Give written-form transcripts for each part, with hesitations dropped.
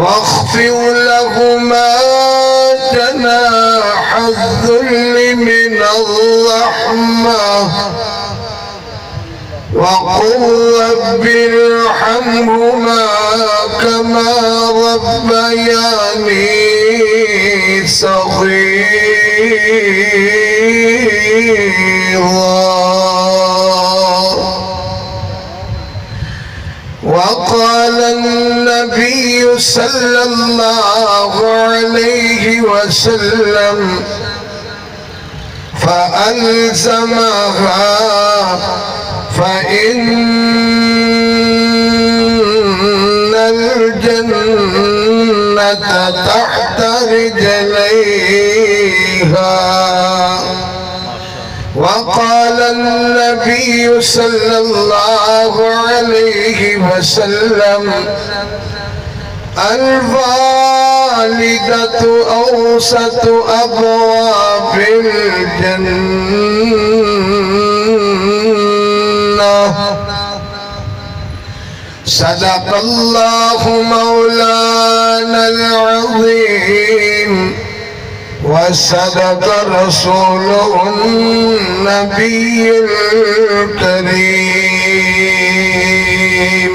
واخفض لهما جناح الذل من الرحمة وقل رب ارحمهما كما ربياني صغيرا. وقال النبي صلى الله عليه وسلم فألزمها فإن الجنة تحت رجليها. وقال النبي صلى الله عليه وسلم الوالدة أوسط أبواب الجنة. صدق الله مولانا العظيم وصدق رسوله النبي الكريم.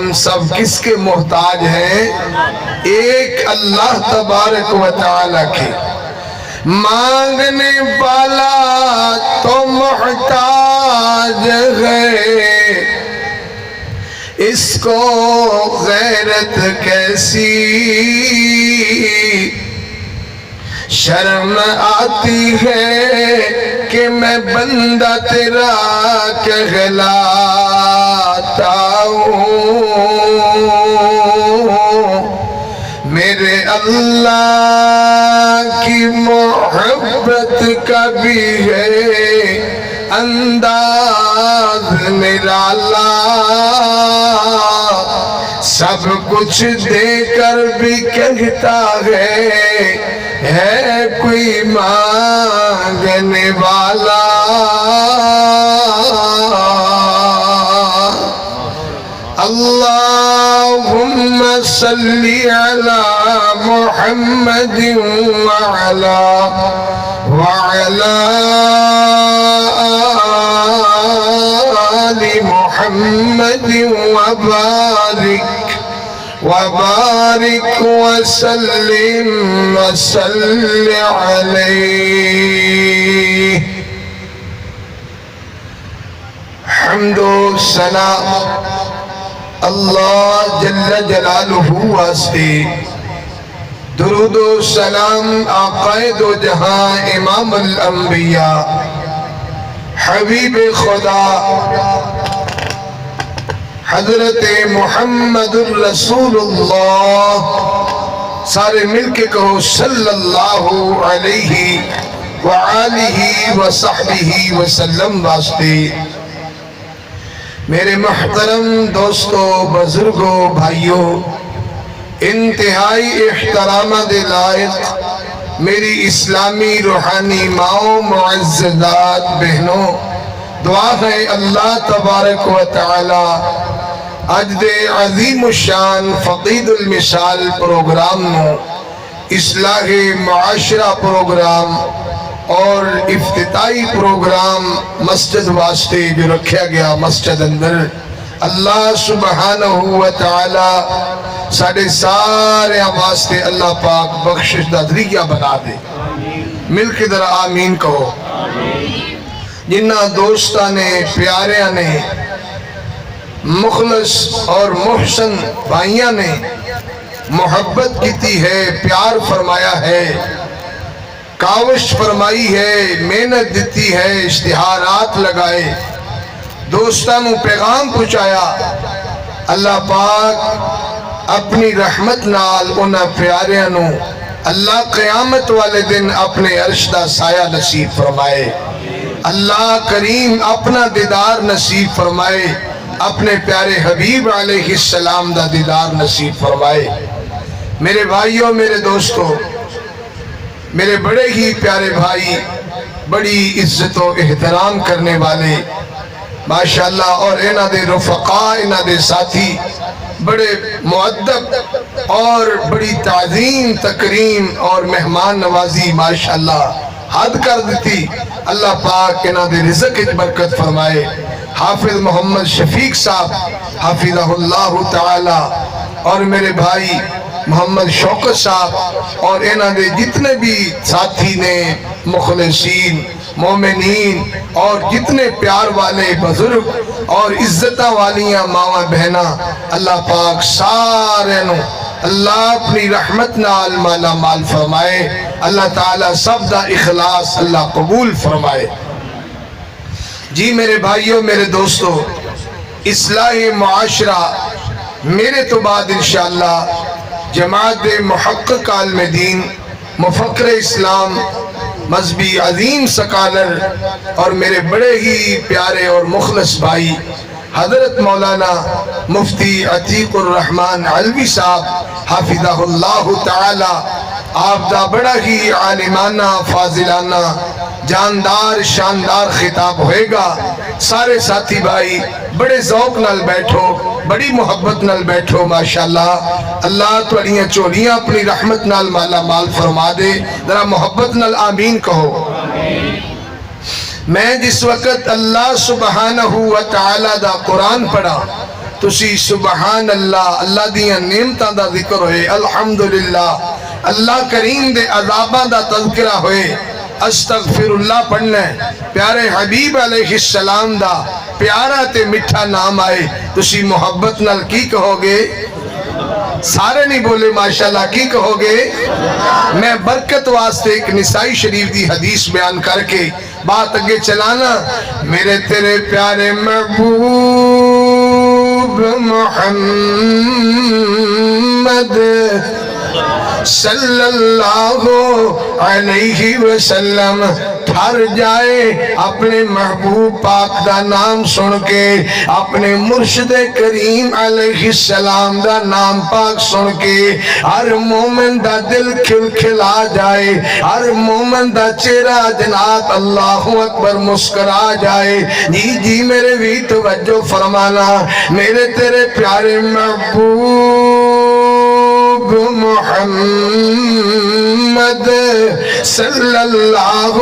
ہم سب کس کے محتاج ہیں؟ ایک اللہ تبارک و تعالیٰ کے۔ مانگنے والا تو محتاج ہے، اس کو غیرت کیسی شرم آتی ہے کہ میں بندہ تیرا کہلاتا ہوں۔ میرے اللہ کی محبت کا بھی ہے انداز نرالا، سب کچھ دے کر بھی کہتا ہے کوئی مانگنے والا۔ اللہم صلی علی محمد وعلی آل محمد وبارک وسلم وصل علیہ۔ حمد و ثنا اللہ جل جلالہ واسطے، درود و سلام آقا دو جہاں امام الانبیاء حبیب خدا حضرت محمد الرسول اللہ، سارے مل کے کہو صلی اللہ علیہ وآلہ وصحبہ وسلم واسطے۔ میرے محترم دوستو، بزرگوں، بھائیوں، انتہائی احترامات لائق میری اسلامی روحانی ماؤں، معززات بہنوں، دعا ہے اللہ تبارک و تعالی اج دے عظیم الشان فقید المثال پروگرام نو اصلاح معاشرہ پروگرام اور افتتاحی پروگرام مسجد واسطے جو رکھا گیا مسجد اندر، اللہ سبحانہ و تعالی ساڑھے سارے واسطے اللہ پاک بخشش دا ذریعہ بنا دے۔ مل کے ذرا آمین کہو۔ جنہ دوستاں نے، پیاریاں نے، مخلص اور محسن بھائیاں نے محبت کیتی ہے، پیار فرمایا ہے، کاوش فرمائی ہے، محنت دیتی ہے، اشتہارات لگائے، دوستانوں پیغام پہنچایا، اللہ پاک اپنی رحمت نال انہاں پیاریانوں اللہ قیامت والے دن اپنے عرش دا سایہ نصیب فرمائے، اللہ کریم اپنا دیدار نصیب فرمائے، اپنے پیارے حبیب علیہ السلام دا دیدار نصیب فرمائے۔ میرے بھائیوں، میرے دوستوں، میرے بڑے ہی پیارے بھائی، بڑی عزت و احترام کرنے والے ماشاءاللہ، اور انہاں دے رفقاء، انہاں دے ساتھی بڑے مؤدب اور بڑی تعظیم تکریم اور مہمان نوازی ماشاءاللہ حد کر دیتی۔ اللہ پاک انہاں دے رزق اچ برکت فرمائے۔ حافظ محمد شفیق صاحب حافظہ اللہ تعالی، اور میرے بھائی محمد شوکت صاحب اور انہاں دے جتنے بھی ساتھی نے، مخلصین، مومنین اور جتنے پیار والے بزرگ اور عزتہ والیاں ماواں بہناں، اللہ پاک سارے نو اللہ اپنی رحمت نال مالا مال فرمائے۔ اللہ تعالیٰ سب دا اخلاص اللہ قبول فرمائے۔ جی میرے بھائیوں، میرے دوستوں، اصلاح معاشرہ میرے تو بعد انشاءاللہ جماعت محقق عالم دین، مفکر اسلام، مذہبی عظیم سکالر اور میرے بڑے ہی پیارے اور مخلص بھائی حضرت مولانا مفتی عتیق الرحمن علوی صاحب حافظہ اللہ تعالی، آپ دا بڑا ہی عالمانہ، فاضلانہ، جاندار، شاندار خطاب ہوئے گا۔ سارے ساتھی بھائی بڑے ذوق نال بیٹھو، بڑی محبت نال بیٹھو ماشاءاللہ۔ اللہ تواڈیاں چولیاں اپنی رحمت نال مالا مال فرما دے۔ ذرا محبت نال آمین کہو۔ میں جس وقت اللہ سبحانہ و تعالی دا قرآن پڑھا، تسی سبحان اللہ اللہ دیاں نعمتاں دا ذکر ہوئے، الحمدللہ اللہ کریم دے عذاباں دا تذکرہ ہوئے، استغفر اللہ پڑھنا ہے، پیارے حبیب علیہ السلام دا پیارا تے مٹھا نام آئے، تسی محبت نال کی کہو گے؟ سارے نہیں بولے ماشاءاللہ، کی کہو گے؟ میں برکت واسطے ایک نسائی شریف دی حدیث بیان کر کے بات اگے چلانا۔ میرے تیرے پیارے محبوب محمد صلی اللہ علیہ وسلم ٹھر جائے اپنے محبوب پاک دا نام سن کے، اپنے مرشد کریم علیہ السلام دا نام پاک سن کے ہر مومن دا دل کھل کھلا جائے، ہر مومن دا چہرہ جنات اللہ اکبر مسکرا جائے۔ جی جی میرے بھی توجہ فرمانا، میرے تیرے پیارے محبوب محمد صلی اللہ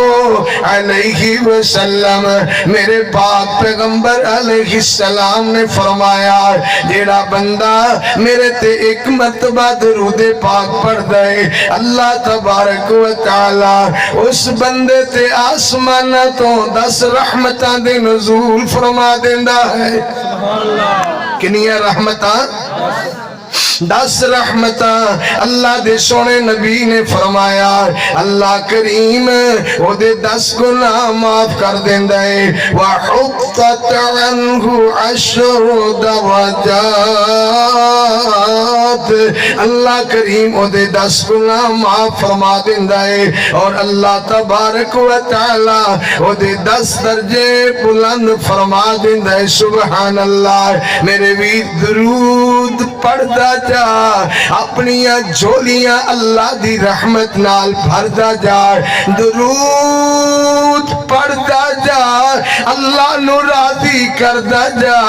علیہ وسلم، میرے پاک پیغمبر علیہ السلام نے فرمایا جیڑا بندہ میرے تے ایک مرتبہ درود پاک پڑھ دے، اللہ تبارک و تعالی اس بندے تے آسمانہ تو 10 رحمتاں دے نزول فرما دیندہ ہے۔ کنیاں رحمتاں؟ 10 رحمتاں اللہ دے سونے نبی نے فرمایا اللہ کریم وہ دے 10 گناہ معاف کر دیندہ ہے، وَحُطَّتْ عَنْهُ 10 درجات، اللہ کریم وہ دے 10 گناہ معاف فرما دیندہ ہے، اور اللہ تبارک و تعالی وہ دے 10 درجے بلند فرما دیندہ ہے۔ سبحان اللہ، میرے بھی درود پڑھدا جا، اپنیاں جھولیاں اللہ دی رحمت نال بھردا جا، درود پڑھدا جا، اللہ نو راضی کردا جا،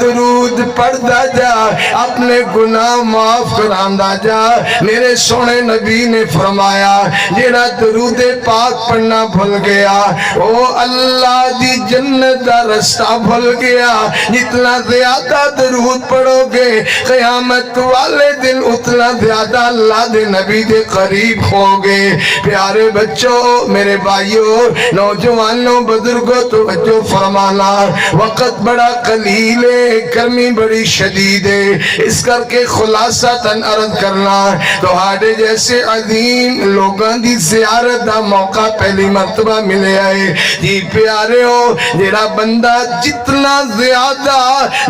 درود پڑھدا جا، اپنے گناہ معاف کراندا جا۔ میرے سونے نبی نے فرمایا جیڑا درود پاک پڑھنا بھول گیا وہ اللہ دی جنت دا رستہ بھول گیا۔ جتنا زیادہ درود پڑھو گے قیامت والے دن اتنا زیادہ اللہ دے نبی دے قریب ہوگے۔ پیارے بچوں، میرے بھائیوں، نوجوانوں، بزرگوں، توجہ فرمانا، وقت بڑا قلیل ہے، گرمی بڑی شدید ہے، اس کر کے خلاصتاً عرض کرنا تہاڈے جیسے عظیم لوگاں دی زیارت دا موقع پہلی مرتبہ ملے آئے۔ جی پیارے ہو، جیڑا بندہ جتنا زیادہ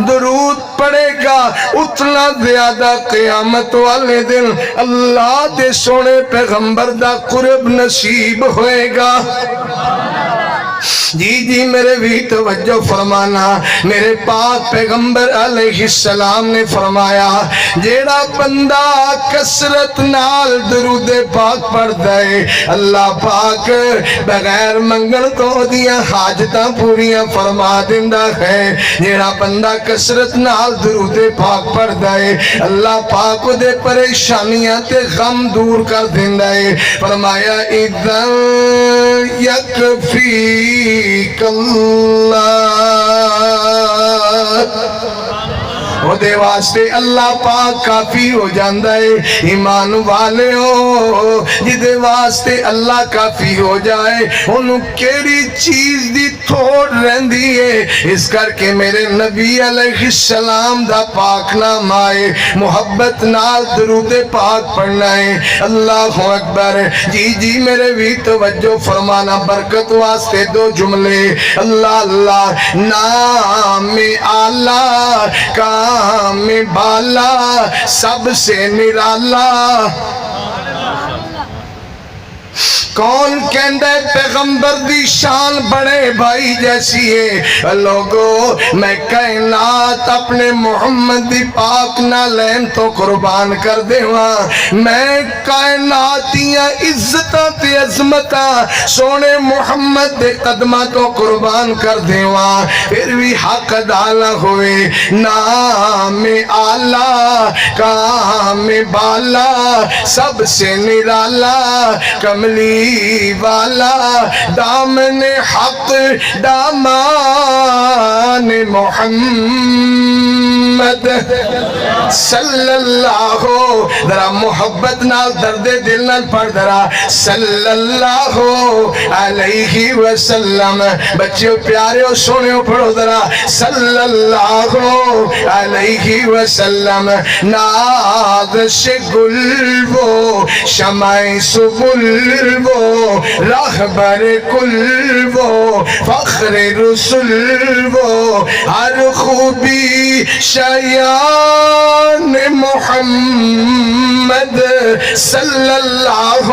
درود پڑھے گا اتنا زیادہ قیامت والے دن اللہ دے سونے پیغمبر دا قرب نصیب ہوئے گا۔ جی جی میرے بھی توجہ فرمانا، میرے پاک پیغمبر علیہ السلام نے فرمایا جیڑا بندہ کثرت نال درود پاک پڑھ دے اللہ پاک بغیر منگن تو دیاں حاجتاں پوریاں فرما دیندہ ہے۔ جیڑا بندہ کثرت نال درود پاک پڑھ دے اللہ پاک دے پریشانیاں تے غم دور کر دیندہ ہے۔ فرمایا اِذَن یکفیک اللہ، وہ دے واسطے اللہ پاک کافی ہو جاندہ ہے۔ ایمان والے ہو جدے واسطے اللہ کافی ہو جائے انہوں کیڑی چیز دی تھوڑ رہندی ہے۔ اس کر کے میرے نبی علیہ السلام دا پاک نام آئے، محبت نال درود پاک پڑھنا ہے۔ اللہ اکبر۔ جی جی میرے بھی توجہ فرمانا، برکت واسطے 2 جملے، اللہ اللہ نام اعلیٰ کام بالا سب سے نرالا۔ کون کہندہ ہے پیغمبر دی شان بڑے بھائی جیسی ہے؟ لوگو میں کائنات اپنے محمد دی پاک نالین تو قربان کر دے ہاں، میں کائناتیاں عزتاں تے عظمتاں سونے محمد دے قدمہ تو قربان کر دے ہاں، پھر بھی حق ادا نہ ہوئے۔ نام اعلیٰ کام بالا سب سے نرالا، کملی والا دامن حق دامان محمد محمد صلی اللہ ذرا محبت نال درد دل نال پڑھ ذرا صلی اللہ علیہ وسلم بچیو پیاریو سونیو پڑھو ذرا صلی اللہ علیہ وسلم ناز سے گل وہ شمع سبل وہ رہبر کل وہ فخر رسول وہ ہر خوبی شیان محمد صلی اللہ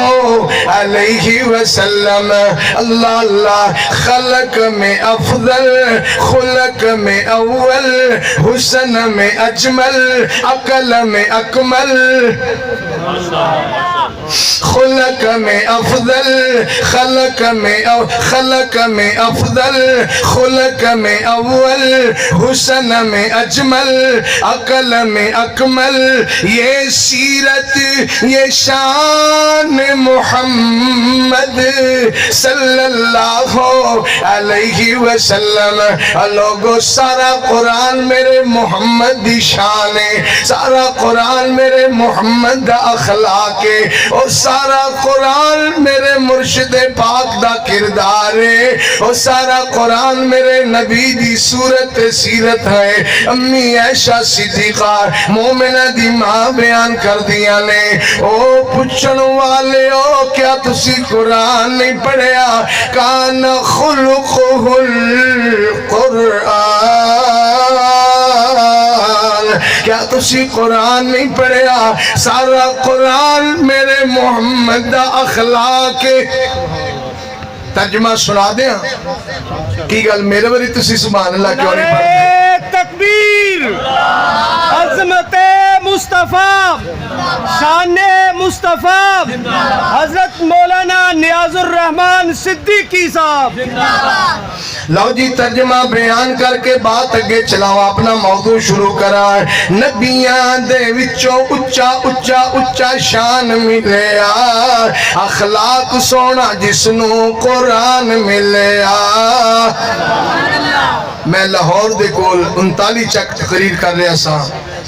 علیہ وسلم اللہ اللہ خلق میں افضل خلق میں اول حسن میں اجمل عقل میں اکمل خلق میں افضل خلق میں افضل خلق میں اول حسن میں اجمل عقل میں اکمل یہ سیرت یہ شان محمد صلی اللہ علیہ وسلم لوگو سارا قرآن میرے محمد دی شان ہے سارا قرآن میرے محمد دا اخلاق ہے اور سارا قرآن میرے مرشد پاک دا کردار ہے اور سارا قرآن میرے نبی دی صورت سیرت ہے امی عائشہ صدیقہ مومنہ دی ماں بیان کر دیا نے او پوچھن والے او کیا تسی قرآن نہیں پڑھیا کان خلقہ القرآن کیا تسی قرآن نہیں پڑھیا سارا قرآن میرے محمد دا اخلاق ترجمہ سنا دیں کی گل میرے بری تسی سبحان اللہ کیوں نہیں پڑھتے تکبیر عظمت مصطفیٰ شان مصطفیٰ حضرت مولانا نیاز الرحمن صدیقی صاحب لو جی ترجمہ بیان کر کے بات اگے چلاؤ اپنا موضوع شروع کرا نبیان دے وچوں اچا اچا اچا شان ملیا اخلاق سونا جسنوں قرآن ملیا میں لاہور دے کول 39 چک تقریر کر رہا سا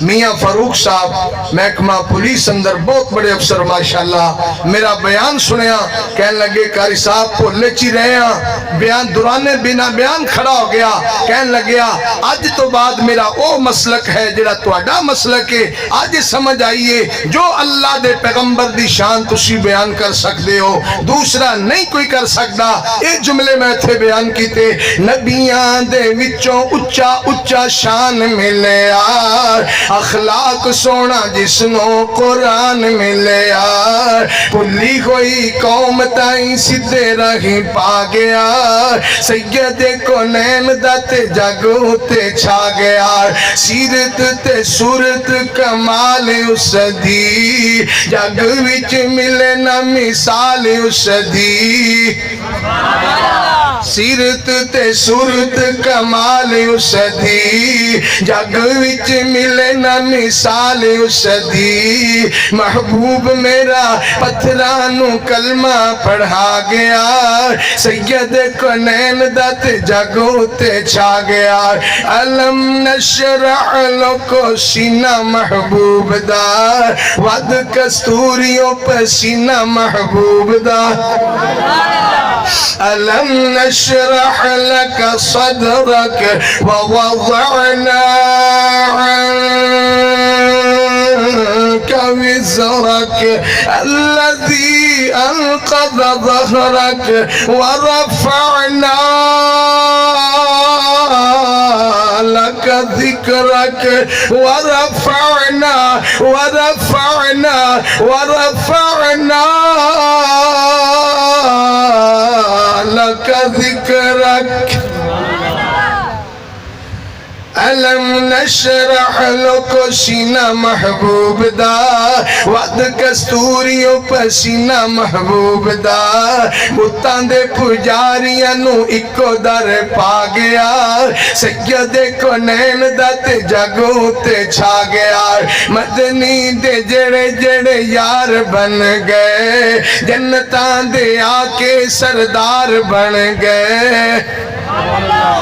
میاں فاروق صاحب محکمہ پولیس اندر بہت بڑے افسر ماشاءاللہ میرا بیان سنیا کہنے لگے قاری صاحب کو لچی رہے ہیں بیان درانے بنا بیان کھڑا ہو گیا کہنے لگیا آج تو بعد میرا او مسلک ہے جڑا تواڈا مسلک ہے آج سمجھ آئیے جو اللہ دے پیغمبر دی شان تسی بیان کر سکتے ہو دوسرا نہیں کوئی کر سکتا ایک جملے میں تھے بیان کیتے نبیان دے وچوں اچا اچا شان ملیا اخلاق سونا جسنوں قرآن ملیا پلی ہوئی قوم تائیں سدھے رہی پا گیا سید کونین داتے جگو تے چھا گیا سیرت تے صورت کمال اس دی جگ وچ ملے نہ مثال اس دی سیرت تے صورت کمال اس دی جگ وچ ملے نہ مثال اس دی محبوب میرا پتھرانو کلمہ پڑھا گیا سید کونین دات جگو تے چھا گیا علم نشرح لکو سینہ محبوب دا ود کستوریوں پہ سینہ محبوب دا علم نشرح لك صدرك ووضعنا عنك وزرك الذي أنقذ ظهرك ورفعنا لك ذكرك ورفعنا لك ذكرك علم نشرح لکو سینہ محبوب دا ود کستوریوں پہ سینہ محبوب دا بتاں دے پجاریاں نو اکو در پا گیا سید کونین دا تے جگو تے چھا گیا مدنی دے جڑے جڑے یار بن گئے جنتاں دے آکے سردار بن گئے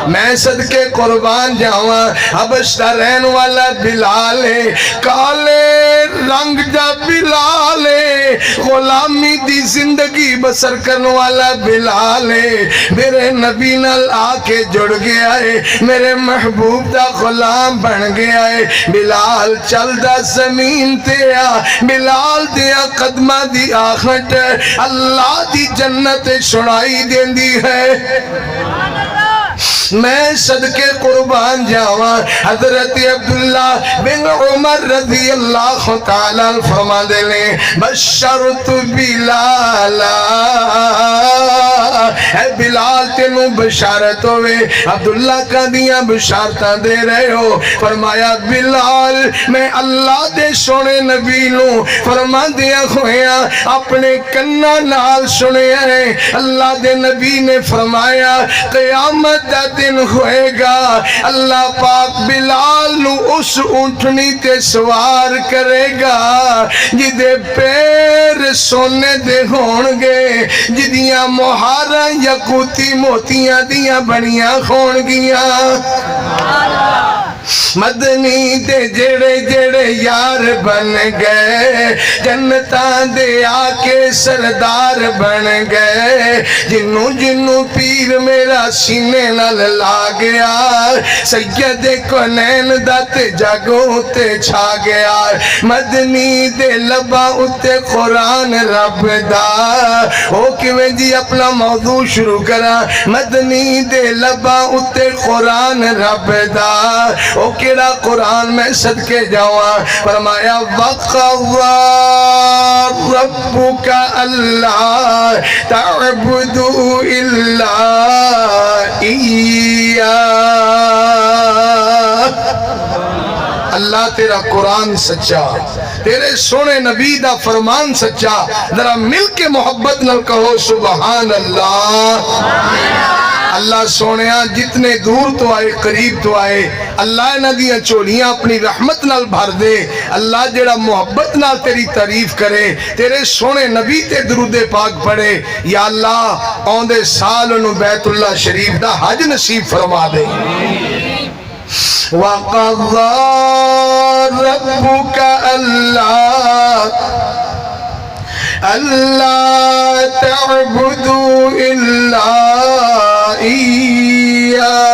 میں صدقے قربان جاواں حبش دا رہن والا بلال ہے کالے رنگ دا بلال ہے غلامی دی زندگی بسر کرنے والا بلال ہے میرے نبی نال آ کے جڑ گیا ہے میرے محبوب دا غلام بن گیا ہے بلال چل دا زمین تے آ بلال دیا قدمہ دی آخٹ اللہ دی جنت سنائی دین دی ہے میں صدقے قربان جاواں حضرت عبداللہ بن عمر رضی اللہ تعالیٰ فرما دے لیں بشرت بلالا اے بلال تینوں بشارت ہوئے عبداللہ کا دیا بشارتاں دے رہے ہو فرمایا بلال میں اللہ دے سونے نبی نوں فرما دیا ہویا اپنے کنہ نال سنے ہیں اللہ دے نبی نے فرمایا قیامت دا دن ہوئے گا اللہ پاک بلال نو اس اونٹنی تے سوار کرے گا جدے پیر سونے دے ہون گے جدیاں مہارا یقوتی موتیاں دیاں بنیاں ہون گیاں مدنی دے جڑے جڑے یار بن گئے جنتاں دے آکے سردار بن گئے جنوں جنوں پیر میرا سینے نال لا گیا سید کونین دا تے جاگوں تے چھا گیا مدنی دے لبا اتے قرآن رب دا او کیویں جی اپنا موضوع شروع کرا مدنی دے لبا اتے قرآن رب دا او کیڑا قرآن میں صدقے جاواں فرمایا وَقَضَى رَبُّكَ أَلَّا تَعْبُدُوا إِلَّا إِيَّاهُ اللہ تیرا قرآن سچا تیرے سونے نبی دا فرمان سچا ذرا مل کے محبت نہ کہو سبحان اللہ اللہ سونیاں جتنے دور تو آئے قریب تو آئے اللہ ندیاں چولیاں اپنی رحمت نال بھر دے اللہ جڑا محبت نال تیری تعریف کرے تیرے سونے نبی تے درود پاک پڑھے یا اللہ اوندے سال انہوں بیت اللہ شریف دا حج نصیب فرما دے وَقَضَى رَبُّكَ أَلَّا تَعْبُدُوا إِلَّا إِيَّاهُ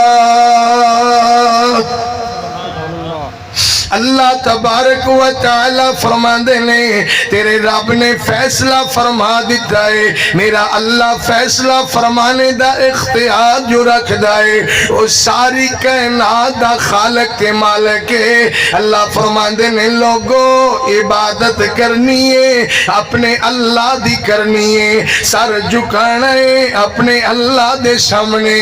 اللہ تبارک و تعالی فرما دینے تیرے رب نے فیصلہ فرما دیتا ہے میرا اللہ فیصلہ فرمانے دا اختیار جو رکھ دائے وہ ساری کائنات دا خالق کے مالک ہے اللہ فرما دینے لوگوں عبادت کرنی ہے اپنے اللہ دی کرنی ہے سر جھکانا ہے اپنے اللہ دے سامنے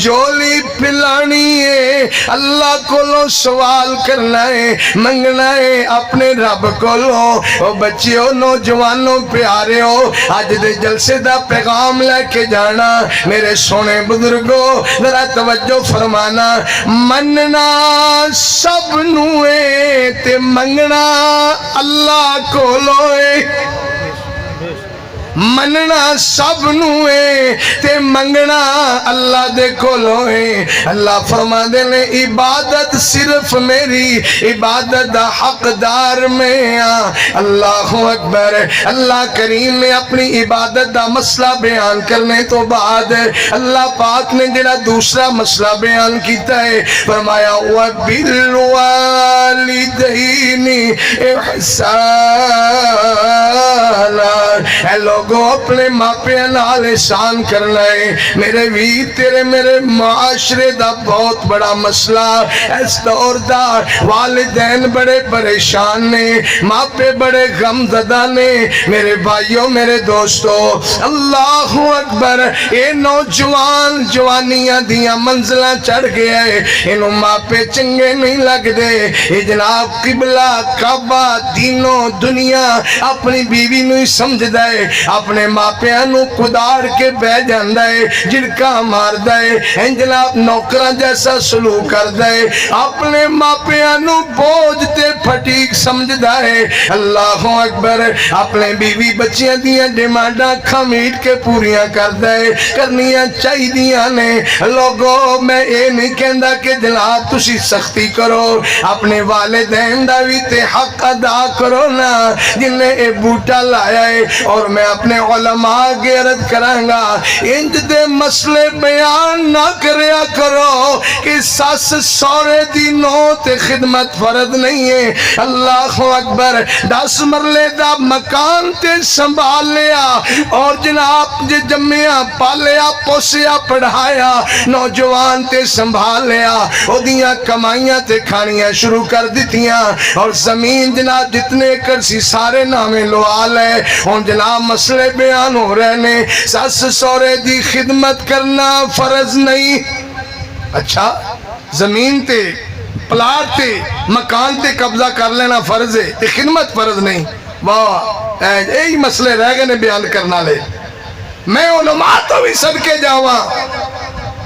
جولی پلانی ہے اللہ کو لو سوال کرنا ہے منگنا ہے اپنے رب کو لو بچیوں نوجوانوں پیاریوں آج دے جلسے دا پیغام لے کے جانا میرے سونے بزرگوں ذرا توجہ فرمانا مننا سب نوے تے منگنا اللہ کو لوے مننا سب نوے تے منگنا اللہ دے کولوے اللہ فرما دے نے عبادت صرف میری عبادت دا حقدار میں اللہ اکبر اللہ کریم نے اپنی عبادت دا مسئلہ بیان کرنے تو بعد اللہ پاک نے جڑا دوسرا مسئلہ بیان کیتا ہے فرمایا وَبِالْوَالِدَيْنِ احسانا اے لوگوں اپنے ماپے نال احسان کرنا ہے میرے ویر تیرے میرے معاشرے دا بہت بڑا مسئلہ اس دور دا والدین بڑے پریشان نے ماپے بڑے غم زدہ نے میرے بھائیوں میرے دوستوں اللہ اکبر اے نوجوان جوانیاں دیاں منزلہ چڑھ گیا ہے انہوں ماپے چنگے نہیں لگ دے اے جناب قبلہ کعبہ دینوں دنیا اپنی بیوی نہیں سمجھ دے اپنے ماپیاں نو کداڑ کے بہ جاندا ہے جھڑکا ماردا ہے جناب نوکراں جیسا سلوک کردا ہے اپنے ماپیاں نو بوجھ تے پھٹیک سمجھدا ہے اللہ اکبر اپنے بیوی بچیاں دیاں ڈیمانڈاں کھمیٹ کے پوریاں کردا ہے کرنیاں چاہیدیاں نے لوگو میں اے نہیں کہندا کہ جناب تسی سختی کرو اپنے والدین دا بھی تے حق ادا کرو نا جن نے اے بوٹا لایا ہے اور میں اپنے علماء کے عرض کروں گا انج دے مسئلے بیان نہ کریا کرو کہ ساس سورے دی نو تے خدمت فرض نہیں ہے اللہ اکبر 10 مرلے دا مکان تے سنبھال لیا اور جناب جے جمعیاں پالیا پوسیا پڑھایا نوجوان تے سنبھال لیا او دیاں کمائیاں تے کھانیاں شروع کر دیتیاں اور زمین جناب جتنے ایکڑ سی سارے نامے لوال ہے ہن جناب مسئلے بیان ہو رہے نے ساس سورے دی خدمت کرنا فرض نہیں اچھا زمین تے پلاٹ تے مکان تے قبضہ کر لینا فرض ہے تے خدمت فرض نہیں واہ یہی مسئلے رہ گئے نے بیان کرنا لے میں علماء تو بھی صدقے جاواں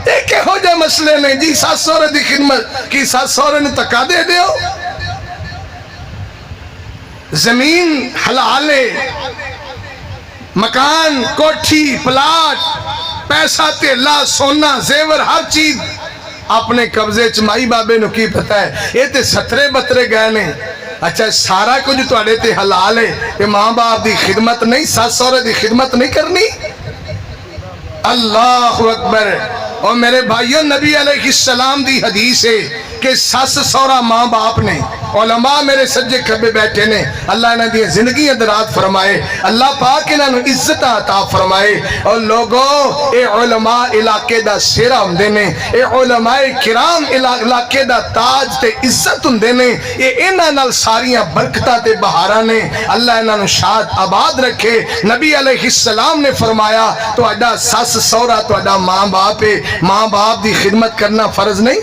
ایک ہو جائے مسئلے نہیں جی ساس سورے دی خدمت کی ساس سورے نے تکا دے دیو زمین حلال ہے مکان کوٹھی پلاٹ پیسہ تیلا سونا زیور ہر چیز اپنے قبضے چمائی بابے نو کی پتہ ہے یہ تے سترے بترے گئے نے اچھا سارا کچھ تو اڑے تے حلال ہے کہ ماں باپ دی خدمت نہیں ساس سورے دی خدمت نہیں کرنی اللہ اکبر اور میرے بھائیوں نبی علیہ السلام دی حدیث ہے کہ ساس سورا ماں باپ نے علماء میرے سجے کھبے بیٹھے نے اللہ انہاں دی زندگی درات فرمائے اللہ پاک انہاں نو عزت عطا فرمائے اور لوگوں اے علماء علاقے دا سیرا ہوندے نے اے علماء کرام علاقے دا تاج تے عزت ہوندے نے اے انہاں نال ساریاں برکتاں تے بہاراں نے اللہ انہاں نو شاد آباد رکھے نبی علیہ السلام نے فرمایا تہاڈا ساس سورا تہاڈا ماں باپ ہے ماں باپ دی خدمت کرنا فرض نہیں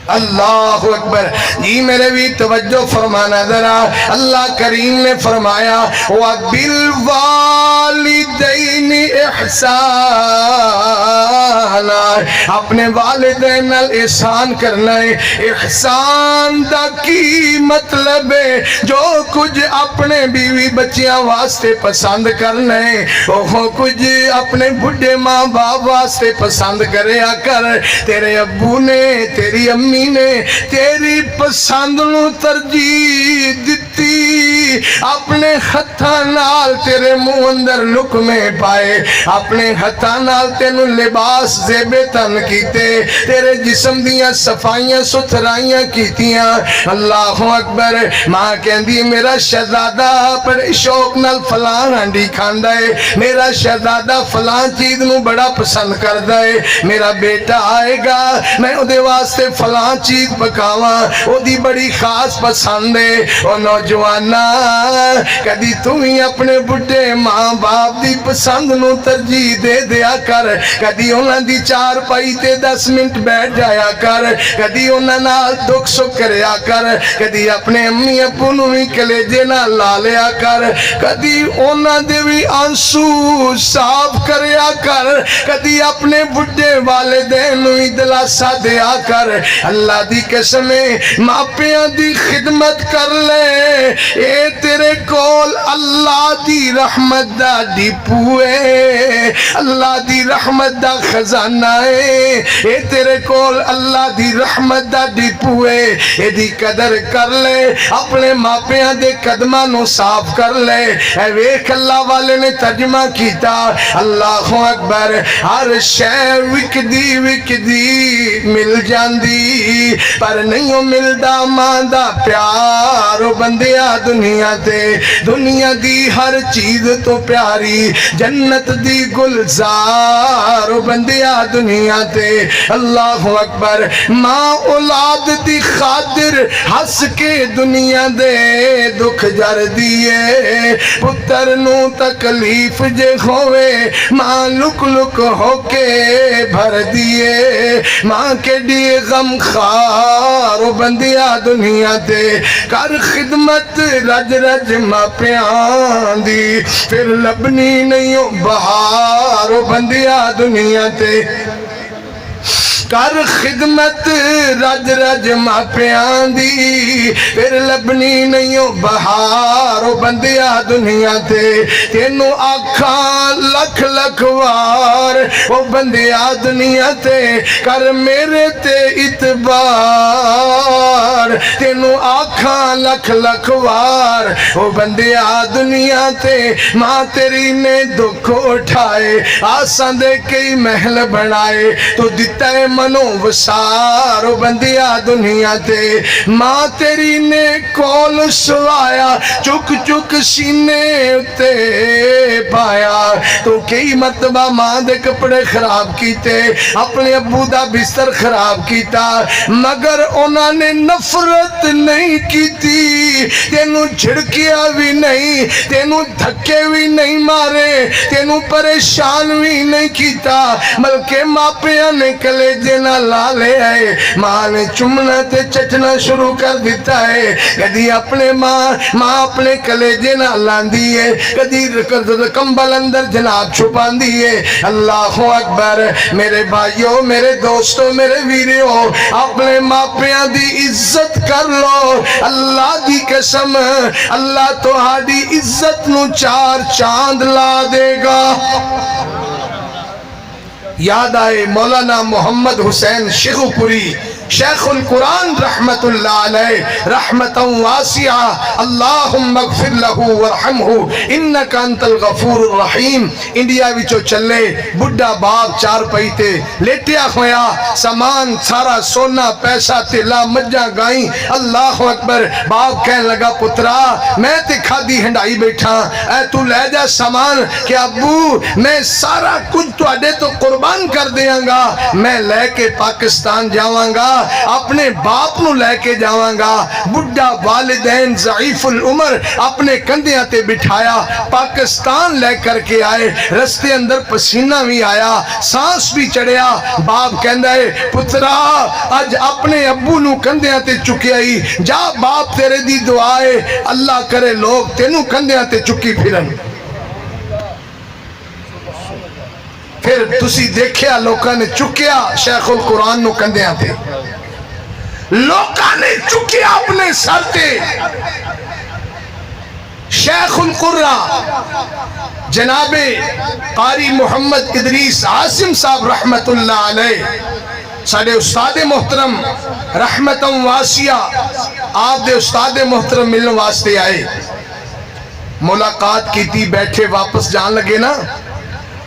اللہ اکبر جی میرے بھی توجہ فرمانا ذرا اللہ کریم نے فرمایا وَبِالْوَالِدَيْنِ احسانا اپنے والدین احسان کرنا ہے احسان دا کی مطلب ہے جو کچھ اپنے بیوی بچیاں واسطے پسند کرنا ہے وہ کچھ اپنے بڑھے ماں باپ واسطے پسند کریا کر تیرے ابو نے تیری امی نے تیری پسند نو ترجیح دیتی اپنے ہتھاں نال تیرے منہ اندر لقمے پائے اپنے ہتھاں نال تینو لباس زیب تن کیتے تیرے جسم دیاں صفائیاں ستھرائیاں کیتیاں اللہ اکبر ماں کہندی میرا شہزادہ بڑے شوق نال فلان ہانڈی کھاندا ہے میرا شہزادہ فلان چیز نو بڑا پسند کردا ہے میرا بیٹا آئے گا میں اودے واسطے فلان چیز پکاواں او دی بڑی خاص پسند ہے او نوجوانا کدی تم ہی اپنے بڑھے ماں باپ دی پسند نو ترجیح دے دیا کر کدی انہاں دی چار پائی تے 10 منٹ بیٹھ جایا کر کدی انہاں نال دکھ سکھ کریا کر کدی اپنے امی ابو نو ہی کلیجے نال لا لیا کر کدی انہاں دے بھی آنسو صاف کریا کر کدی اپنے بڑھے والدین نو ہی دلاسا دیا کر اللہ دی قسم ماپیاں دی خدمت کر لے اے تیرے کول اللہ دی رحمت دا ڈیپو ہے اللہ دی رحمت دا خزانہ ہے اے تیرے کول اللہ دی رحمت دا ڈیپو ہے اے دی قدر کر لے اپنے ماپیاں دے قدمہ نو صاف کر لے اے ویک اللہ والے نے ترجمہ کیتا اللہ اکبر ہر شے وک دی مل جاندی پر نہیں ملدا ماں دا پیار بندیا دنیا تے دنیا دی ہر چیز تو پیاری جنت دی گلزار بندیا دنیا تے اللہ اکبر ماں اولاد دی خاطر ہس کے دنیا دے دکھ جر دیے پتر نو تکلیف جے ہوئے ماں لک لک ہو کے بھر دیے ماں کے دیے غم خار بندیا دنیا تے کر خدمت رج رج ماں پیان دی پھر لبنی نہیں بہار بندیا دنیا تے کر خدمت رج رج ماپیاں دی پھر لبنی نہیں بہار بندیا دنیا تے تینوں آکھاں لکھ لکھ وار او بندیا دنیا تے کر میرے تے اتبار تینوں آکھاں لکھ لکھ وار او بندیا دنیا تے ماں تیری نے دکھ اٹھائے آسان دے کئی محل بنائے تو دیتا ہے منو وسار بندیا دنیا تے ماں تیری نے کول سوایا چک چک سینے اتے پایا تو کئی مرتبہ ماں دے کپڑے خراب کیتے اپنے ابو دا بستر خراب کیتا مگر انہاں نے نفرت نہیں کیتی تینوں جھڑکیا بھی نہیں تینوں دھکے بھی نہیں مارے تینوں پریشان بھی نہیں کیتا بلکہ ماپیاں نے کلیجے نہ لا لے آئے ماں نے چمنا تے چچنا شروع کر دیتا ہے کدی اپنے ماں اپنے کلیجے نہ لاندی ہے کدی کمبل اندر جناب چھپان دی ہے اللہ اکبر میرے بھائیوں میرے دوستوں میرے ویریوں اپنے ماپیاں دی عزت کر لو اللہ دی قسم اللہ تہاڈی عزت نو چار چاند لا دے گا یاد آئے مولانا محمد حسین شیخو پوری شیخ القرآن رحمت اللہ علیہ رحمتا واسعہ اللہم اغفر لہو ورحمہو انکا انت الغفور الرحیم انڈیا وچو چلے بڑھا باپ چار پہیتے لیٹیا ہویا سامان سارا سونا پیسہ تلا مجھا گائیں اللہ اکبر باپ کہنے لگا پترا میں تے کھادی ہنڈائی بیٹھا اے تو لے جا سامان کہ ابو میں سارا کچھ تو اڈے تو قربان کر دیاں گا میں لے کے پاکستان جاواں گا اپنے باپ نو لے کے جاواں گا بڑھا والدین ضعیف العمر اپنے کندھیاں تے بٹھایا پاکستان لے کر کے آئے رستے اندر پسینہ بھی آیا سانس بھی چڑھیا باپ کہندا ہے پترا اج اپنے ابو نو کندھیاں تے چکیا ہی جا باپ تیرے دی دعائے اللہ کرے لوگ تینوں کندھیاں تے چکی پھرن پھر تسی دیکھیا لوکاں نے چکیا شیخ القرآن نو کندھیاں تے لوکاں نے چکیا اپنے سر تے شیخ القرآن جناب قاری محمد ادریس عاصم صاحب رحمت اللہ علیہ ساڑھے استاد محترم رحمتا واسعہ آپ دے استاد محترم ملن واسطے آئے ملاقات کی تھی بیٹھے واپس جان لگے نا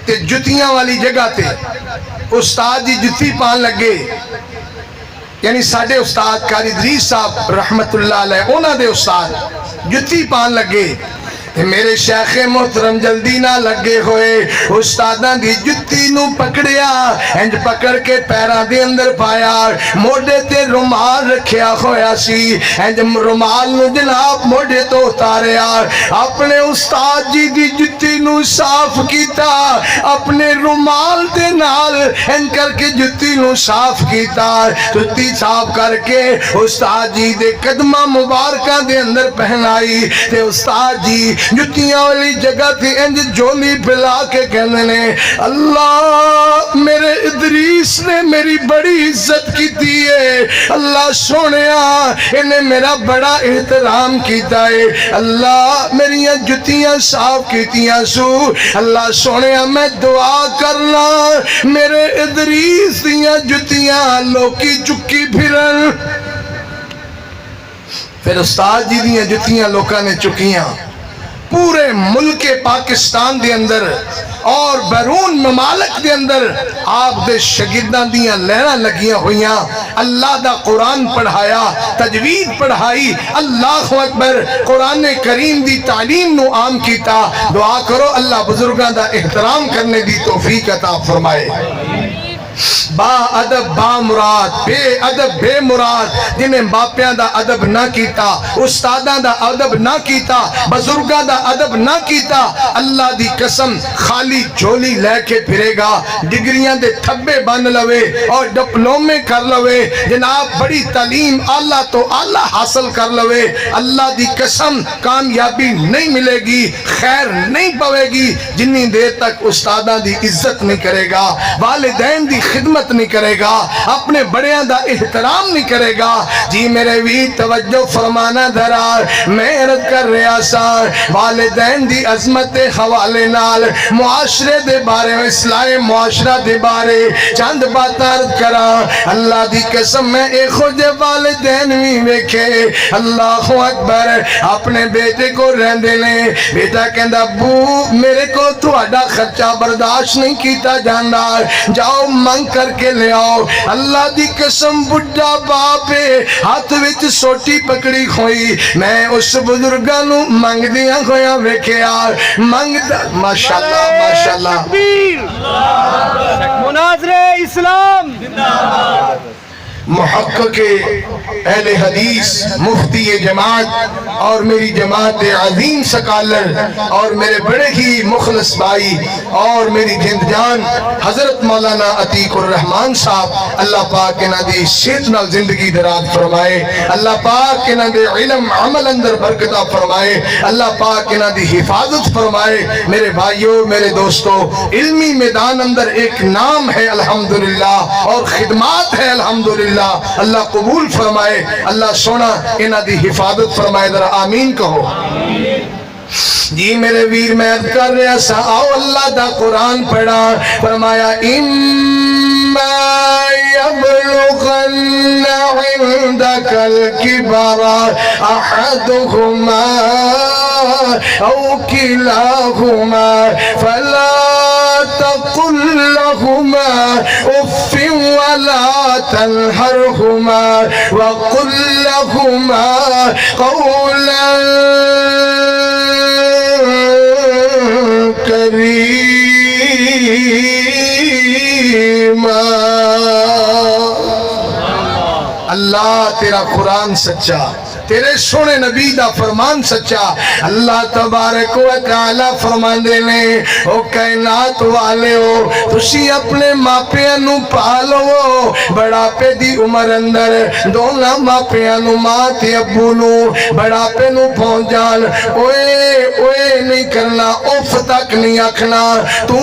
تے جتیاں والی جگہ تے استاد جی جتی پان لگے یعنی ساڑھے استاد قاری ادریس صاحب رحمت اللہ علیہ اونا دے استاد جتی پان لگے میرے شیخ محترم جلدی نہ لگے ہوئے استاداں دی جتی نو پکڑیا انج پکڑ کے پیراں دے اندر پایا موڑے تے رومال رکھیا ہویا سی انج رومال نو جناب موڑے تو اتاریا اپنے استاد جی دی جتی نو صاف کیتا اپنے رومال دے نال انج کر کے جتی نو صاف کیتا جتی صاف کر کے استاد جی دے قدمہ مبارکہ دے اندر پہنائی تے استاد جی جتیاں والی جگہ تھی انج جولی پھیلا کے کہنے نے اللہ میرے ادریس نے میری بڑی عزت کی دیئے اللہ سونیا انہیں میرا بڑا احترام کیتا ہے اللہ میری جتیاں صاف کیتیاں سو اللہ سونیا میں دعا کرنا میرے ادریس دیاں جتیاں لوکی چکی پھرن پھر استاد جی دیاں جتیاں لوکاں نے چکیاں پورے ملک پاکستان دے اندر اور بیرون ممالک دے اندر آپ دے شاگرداں دیاں لہراں لگیاں ہوئیاں، اللہ دا قرآن پڑھایا، تجوید پڑھائی، اللہ اکبر، قرآن کریم دی تعلیم نو عام کیتا۔ دعا کرو اللہ بزرگاں دا احترام کرنے دی توفیق عطا فرمائے۔ با ادب با مراد، بے ادب بے مراد، جنہیں باپیاں دا ادب نہ کیتا، استاداں دا ادب نہ کیتا، بزرگاں دا ادب نہ کیتا، اللہ دی قسم خالی جھولی لے کے پھرے گا، ڈگریاں دے تھبے بن لوے اور ڈپلومے کر لوے، جناب بڑی تعلیم اعلیٰ تو اعلیٰ حاصل کر لوے، اللہ دی قسم کامیابی نہیں ملے گی، خیر نہیں پوے گی جنہی دیر تک استاداں دی عزت نہیں کرے گا، والدین دی خدمت نہیں کرے گا، اپنے بڑیاں دا احترام نہیں کرے گا۔ جی میرے وی توجہ فرمانا دھرار، میں عرض کر رہا سا والدین دی عظمت حوالے نال معاشرے دے بارے میں، اصلاح معاشرہ دے بارے چند بات عرض کرا۔ اللہ دی قسم میں ایک خود والدین بھی ویکھے، اللہ اکبر، اپنے بیٹے کو رہندے لیں، بیٹا کہندا ابو میرے کو تہاڈا خرچہ برداشت نہیں کیتا جاندا، جاؤ منگ کر کے لے آؤ۔ اللہ دی قسم بڑھا باپ ہاتھ وچ سوٹی پکڑی ہوئی، میں اس بزرگاں نو منگ دیاں ہویا ویکھیا، منگدا ماشاءاللہ ماشاءاللہ۔ تکبیر، مناظر اسلام، محقق اہل حدیث، مفتی جماعت اور میری جماعت عظیم سکالر اور میرے بڑے ہی مخلص بھائی اور میری جند جان حضرت مولانا عتیق الرحمان صاحب، اللہ پاک انہاں دی صحت نال زندگی دراز فرمائے، اللہ پاک انہاں دے علم عمل اندر برکتہ فرمائے، اللہ پاک انہاں دی حفاظت فرمائے۔ میرے بھائیوں، میرے دوستو، علمی میدان اندر ایک نام ہے الحمدللہ اور خدمات ہے الحمدللہ، اللہ قبول فرمائے، اللہ سونا انہاں دی حفاظت فرمائے، ذرا آمین کہو۔ جی میرے ویر میں عرض کر رہا سا، آؤ اللہ دا قرآن پڑھا، فرمایا اِمَّا يَبْلُغَنَّ عِنْدَكَ الْكِبَرَ أَحَدُهُمَا أَوْ كِلَاهُمَا فَلَا تَقُلْ لَهُمَا أُفٍّ وَلَا تَنْهَرْهُمَا وَقُلْ لَهُمَا قَوْلًا کریما۔ اللہ تیرا قرآن سچا، تیرے سونے نبی دا فرمان سچا۔ اللہ تبارک و تعالی فرماندے نے، او کائنات والے ہو، تسی اپنے ماپیاں نو پالو، بڑھاپے دی عمر اندر دونا ماپیاں نو، ماں تے ابو نو بڑھاپے نو پہنچ جان، اوئے اوئے نہیں کرنا، اف تک نہیں آکھنا، تو